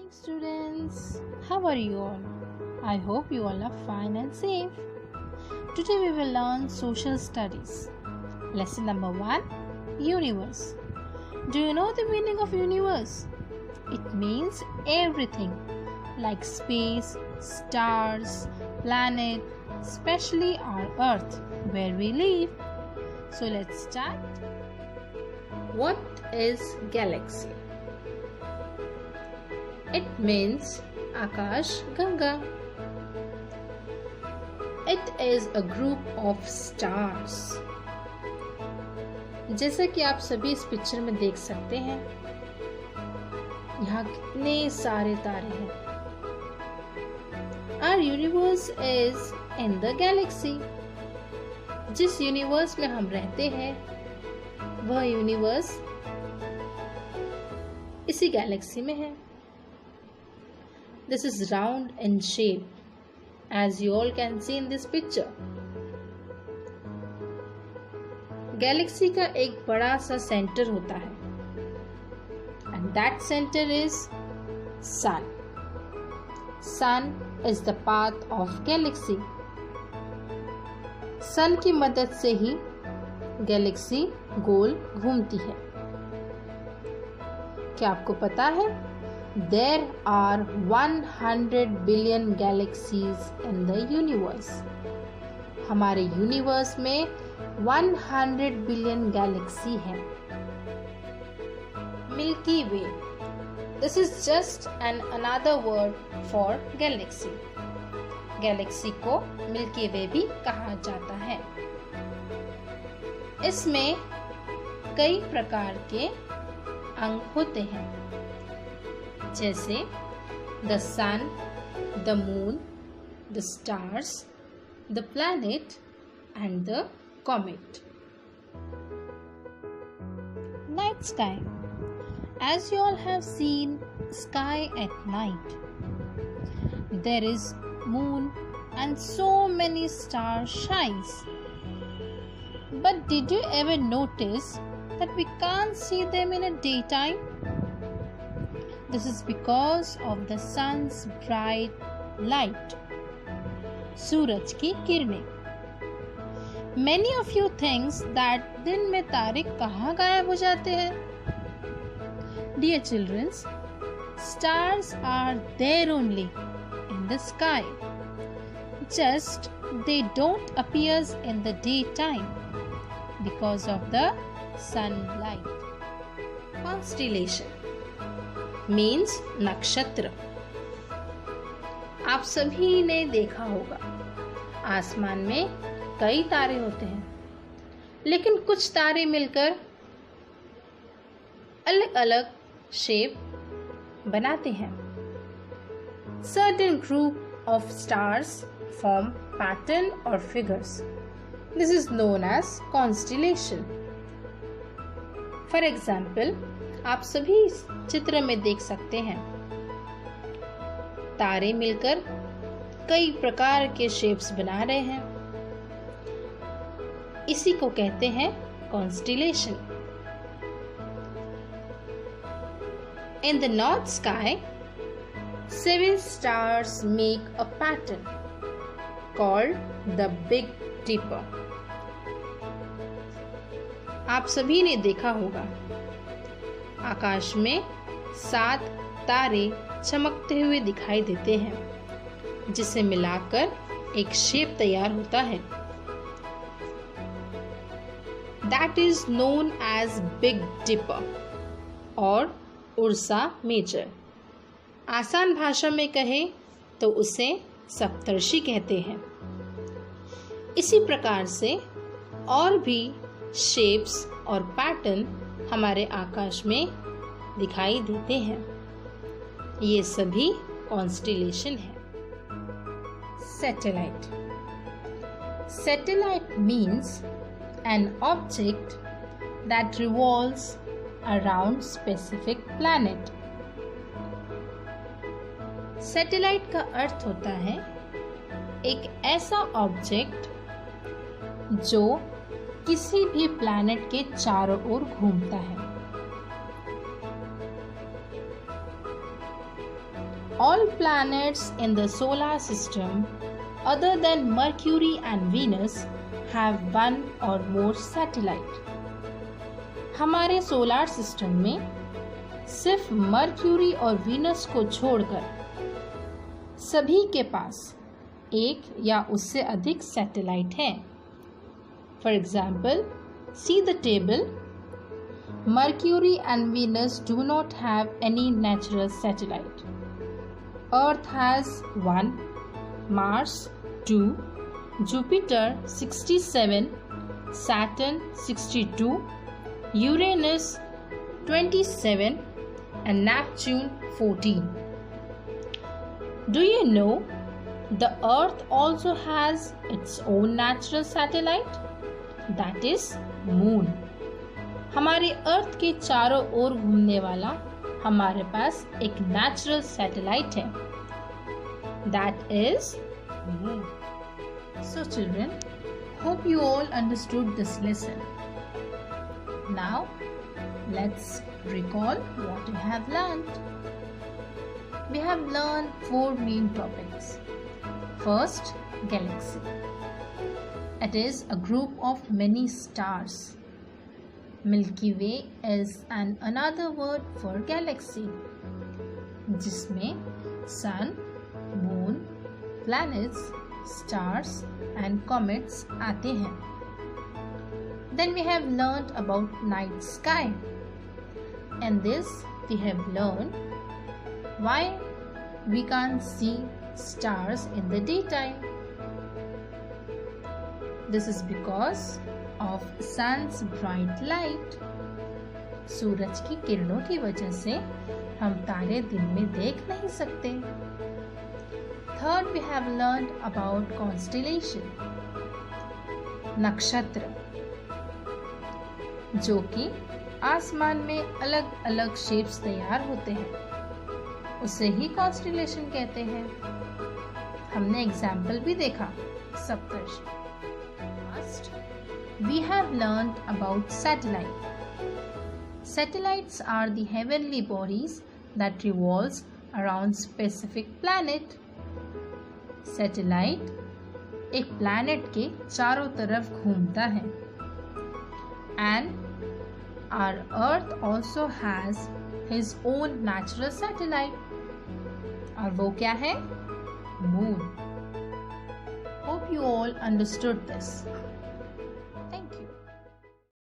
morning, students. How are you all? I hope you all are fine and safe. Today we will learn social studies. Lesson number 1, Universe. Do you know the meaning of universe? It means everything like space, stars, planet, especially our earth where we live. So let's start. What is galaxy? It means Akash Ganga. It is a group of stars. जैसा कि आप सभी इस picture में देख सकते हैं, यहाँ कितने सारे तारे हैं. Our universe is in the galaxy. जिस यूनिवर्स में हम रहते हैं, वह यूनिवर्स इसी गैलेक्सी में है. This is round in shape, as you all can see in this picture. Galaxy का एक बड़ा सा सेंटर होता है, and that center is sun. Sun is the path of galaxy. सन की मदद से ही गैलेक्सी गोल घूमती है. क्या आपको पता है? There are 100 billion galaxies in the universe. हमारे यूनिवर्स में 100 बिलियन गैलेक्सी है. Milky way. This is just another word for galaxy. Galaxy को मिल्की वे भी कहा जाता है. इसमें कई प्रकार के अंग होते हैं, जैसे the sun, the moon, the stars, the planet and the comet. Night sky. As you all have seen sky at night, there is moon and so many stars shines. But did you ever notice that we can't see them in a daytime? This is because of the sun's bright light. सूरज की किरणें. Many of you think that दिन में तारे कहाँ गायब हो जाते हैं? Dear children, stars are there only in the sky. Just they don't appear in the daytime because of the sunlight. Constellation means नक्षत्र. आप सभी ने देखा होगा, आसमान में कई तारे होते हैं, लेकिन कुछ तारे मिलकर अलग अलग शेप बनाते हैं. Certain group of stars form pattern or figures. This is known as constellation. For example, आप सभी इस चित्र में देख सकते हैं, तारे मिलकर कई प्रकार के शेप्स बना रहे हैं. इसी को कहते हैं constellation. In the north sky, 7 stars make a pattern called the Big Dipper. आप सभी ने देखा होगा, आकाश में 7 तारे चमकते हुए दिखाई देते हैं, जिसे मिलाकर एक शेप तैयार होता है. That is known as Big Dipper और उर्सा मेजर. आसान भाषा में कहें तो उसे सप्तर्षि कहते हैं. इसी प्रकार से और भी शेप्स और पैटर्न हमारे आकाश में दिखाई देते हैं. ये सभी कॉन्स्टेलेशन है. Satellite. Satellite means an object that revolves around specific planet. Satellite का अर्थ होता है एक ऐसा ऑब्जेक्ट जो किसी भी प्लैनेट के चारों ओर घूमता है. All planets in the solar system other than Mercury and Venus have one or more satellite. हमारे सोलार सिस्टम में सिर्फ मर्क्यूरी और वीनस को छोड़कर सभी के पास एक या उससे अधिक सैटेलाइट हैं. For example, see the table. Mercury and Venus do not have any natural satellite. Earth has 1, Mars 2, Jupiter 67, Saturn 62, Uranus 27 and Neptune 14. Do you know the Earth also has its own natural satellite? That is Moon. हमारे अर्थ के चारों ओर घूमने वाला हमारे पास एक natural satellite है. That is moon. So children, hope you all understood this lesson. Now let's recall what you have learned. We have learned 4 main topics. First, galaxy. It is a group of many stars. Milky Way is another word for galaxy, जिसमें sun, moon, planets, stars and comets आते हैं. Then we have learned about night sky. In this we have learned why we can't see stars in the daytime. This is because of sun's bright light. सूरज की किरणों की वजह से हम तारे दिन में देख नहीं सकते. Third, we have learned about constellation. नक्षत्र, जो कि आसमान में अलग अलग शेप्स तैयार होते हैं, उसे ही कॉन्स्टेलेशन कहते हैं. हमने एग्जाम्पल भी देखा, सप्तर्षि. We have learned about satellite. Satellites are the heavenly bodies that revolves around specific planet. Satellite एक planet के चारों तरफ घूमता है. And our Earth also has his own natural satellite. और वो क्या है? Moon. Hope you all understood this.